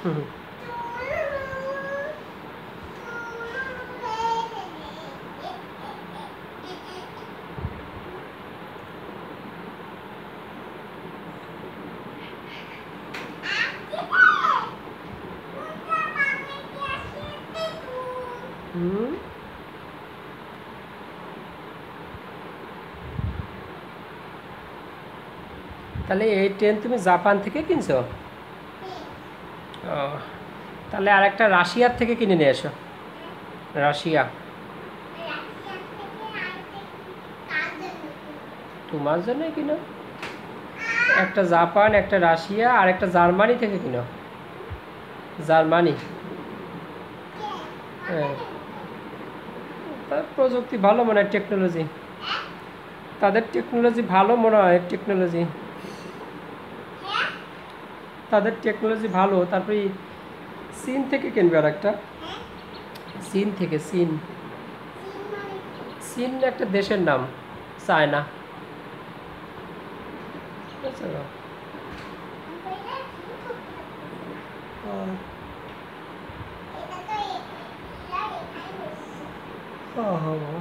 হুম। হুম। তাহলে এই ট্রেন তুমি জাপান থেকে কিনছো? ও, তাহলে আরেকটা রাশিয়ার থেকে কিনে নিয়ে এসো। রাশিয়া। তোমার জন্যই কিনো। একটা জাপান, একটা রাশিয়া, আর একটা জার্মানি থেকে কিনো। জার্মানি। হ্যাঁ, তার প্রযুক্তি ভালো মনে হয়, টেকনোলজি। তাদের টেকনোলজি ভালো মনে হয়, টেকনোলজি। তাদের টেকনোলজি ভালো। তারপরে চীন থেকে কিনবে আর একটা। চীন থেকে, চীন। চীন একটা দেশের নাম। চায়না। বুঝছো? হ্যাঁ, হ্যাঁ, বাবা।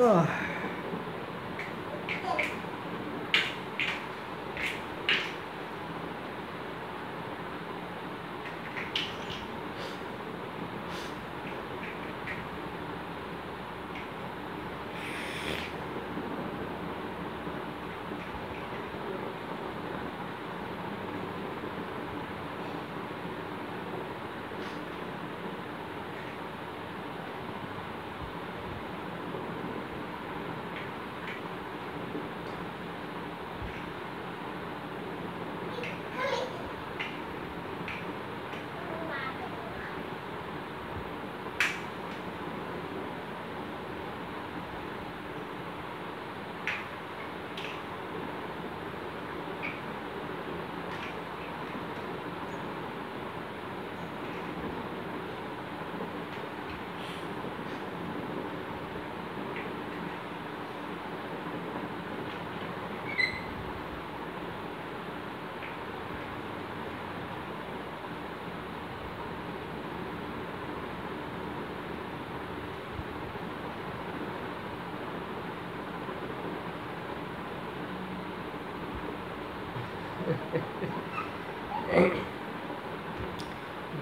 আহ,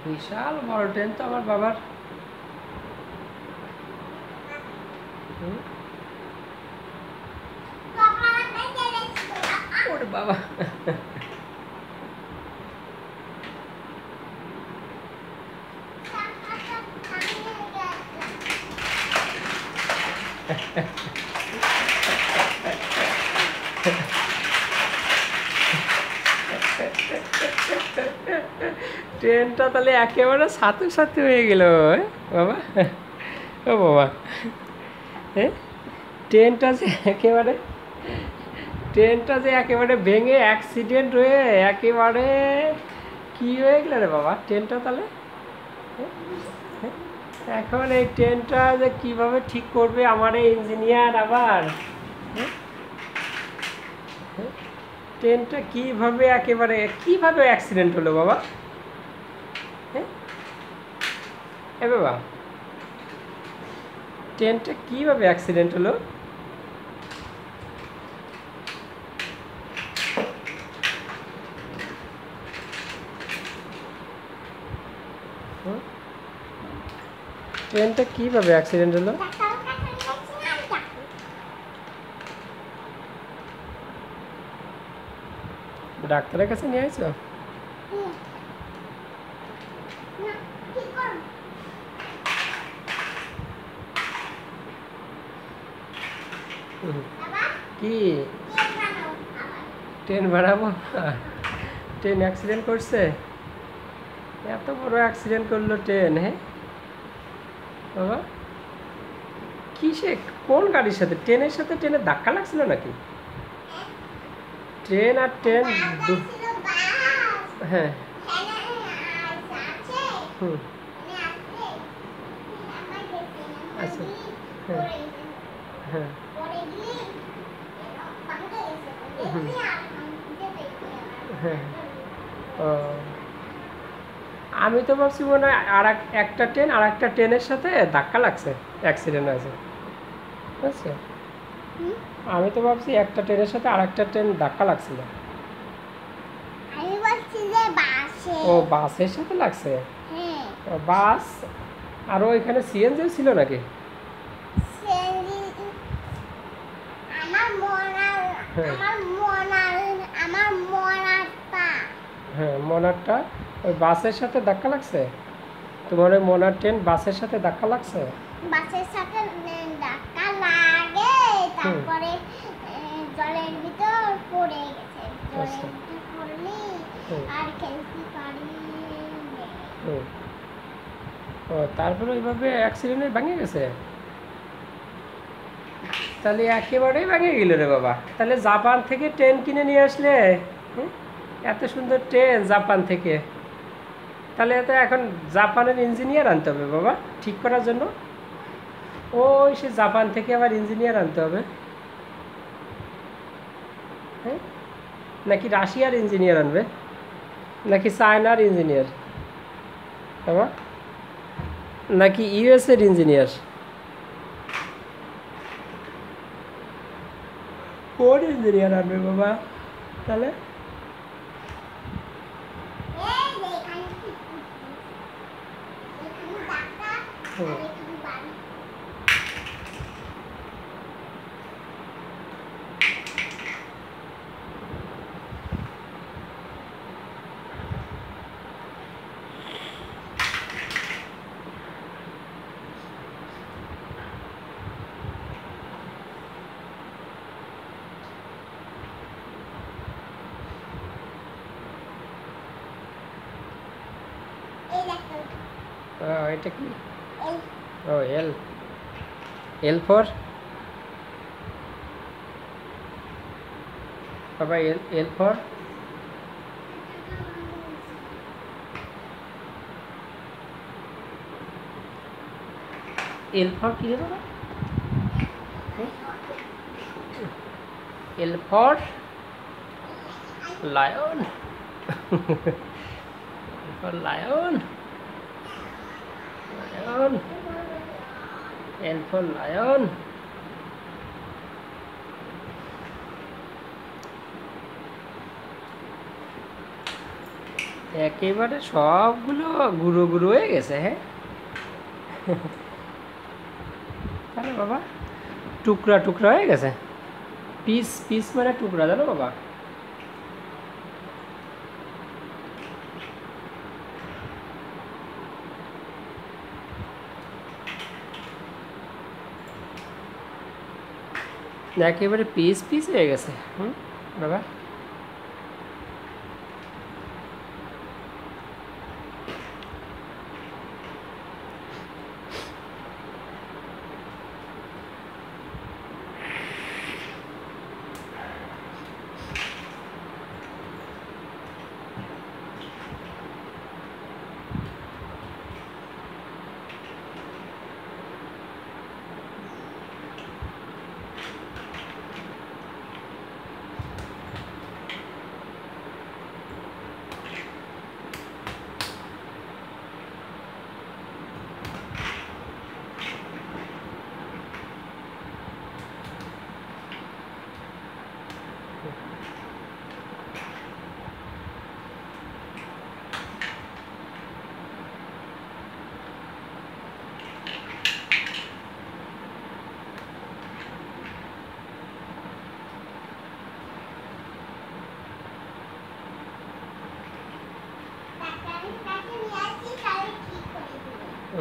বিশাল বড় ট্রেন তো আমার বাবার। হুম, ওরে বাবা। ট্রেনটা তাহলে একেবারে সাথে সাথে হয়ে গেল, বাবা। ও বাবা। হ্যাঁ, ট্রেনটা যে একেবারে ট্রেনটা যে একেবারে ভেঙে অ্যাক্সিডেন্ট হয়ে একেবারে কি হয়ে গেল রে বাবা ট্রেনটা তাহলে? এখন এই ট্রেনটা যে কিভাবে ঠিক করবে আমার এই ইঞ্জিনিয়ার আবার? হ্যাঁ? ট্রেনটা কিভাবে একেবারে কিভাবে অ্যাক্সিডেন্ট হলো বাবা? হ্যাঁ, এ বাবা, ট্রেনটা কিভাবে অ্যাক্সিডেন্ট হলো? হুম? ট্রেনটা কিভাবে অ্যাক্সিডেন্ট হলো? ডাক্তারের কাছে নিয়ে আসছো? হুম। কি? ট্রেন বানাবো? ট্রেন অ্যাক্সিডেন্ট করছে? এত বড় অ্যাক্সিডেন্ট করলো ট্রেন, হ্যাঁ বাবা? কিসে, কোন গাড়ির সাথে? ট্রেনের সাথে ট্রেনের ধাক্কা লাগছিল নাকি? ট্রেন আর ট্রেন হ্যাঁ। হুম। আচ্ছা। হ্যাঁ হ্যাঁ। হুম। হ্যাঁ। ও, আমি তো ভাবছি মনে হয় একটা ট্রেন আর একটা ট্রেনের সাথে ধাক্কা লাগছে, অ্যাক্সিডেন্ট হয়েছে, বুঝছো? আমি তো ভাবছি একটা ট্রেনের সাথে আর একটা ট্রেন ধাক্কা লাগছিল। ও, বাসের সাথে লাগছে? বাস আর ওইখানে সিএনজি ছিল নাকি? হ্যাঁ, মনারটা ওই বাসের সাথে ধাক্কা লাগছে। তোমার ওই মনার ট্রেন বাসের সাথে ধাক্কা লাগছে? বাসের সাথে ধাক্কা লাগে, তারপরে জলের ভিতর পড়ে গেছে। জলের ভিতর পড়লি আর খেলতে পারি। ও, তারপরে ওইভাবে অ্যাক্সিডেন্টে ভেঙে গেছে? তাহলে একেবারেই ভেঙে গেল রে বাবা। তাহলে জাপান থেকে ট্রেন কিনে নিয়ে আসলে, এত সুন্দর ট্রেন জাপান থেকে, তাহলে তো এখন জাপানের ইঞ্জিনিয়ার আনতে হবে বাবা ঠিক করার জন্য। ওই সে জাপান থেকে আবার ইঞ্জিনিয়ার আনতে হবে, হ্যাঁ? নাকি রাশিয়ার ইঞ্জিনিয়ার আনবে, নাকি চায়নার ইঞ্জিনিয়ার বাবা, নাকি ইউএসএর ইঞ্জিনিয়ার? কোন ইঞ্জিনিয়ার আনবে বাবা তাহলে? এটা কি? ও, এল। এল ফর বাবা, এল এল ফর এল ফর কি রে বাবা? L for lion. For lion, lion, L for lion. একেবারে সবগুলো গুঁড়ো গুঁড়ো হয়ে গেছে, হ্যাঁ? তাহলে বাবা টুকরা টুকরা হয়ে গেছে, পিস পিস মানে টুকরা, জানো বাবা? একেবারে পিস পিস হয়ে গেছে, বাবা।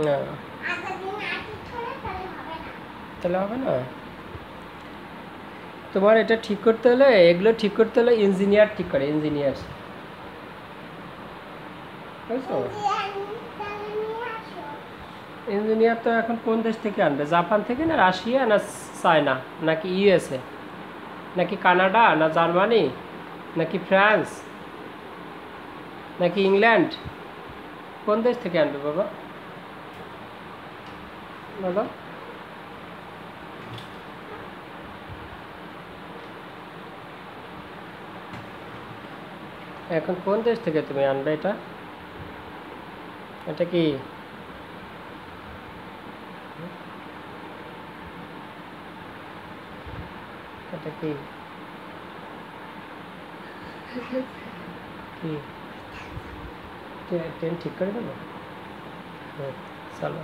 না, তাহলে হবে না। তোমার এটা ঠিক করতে হলে, এগুলো ঠিক করতে হলে ইঞ্জিনিয়ার ঠিক করে, ইঞ্জিনিয়ার, বুঝছো? তাহলে নিয়ে আসো। ইঞ্জিনিয়ার তো এখন কোন দেশ থেকে আনবে? জাপান থেকে, না রাশিয়া, না চায়না, নাকি ইউএসএ, নাকি কানাডা, না জার্মানি, নাকি ফ্রান্স, নাকি ইংল্যান্ড? কোন দেশ থেকে আনবে বাবা, বলো? এখন কোন দেশ থেকে তুমি আনবে এটা? এটা কি এটা কি কি ট্রেন ঠিক করে দেবো? চলো।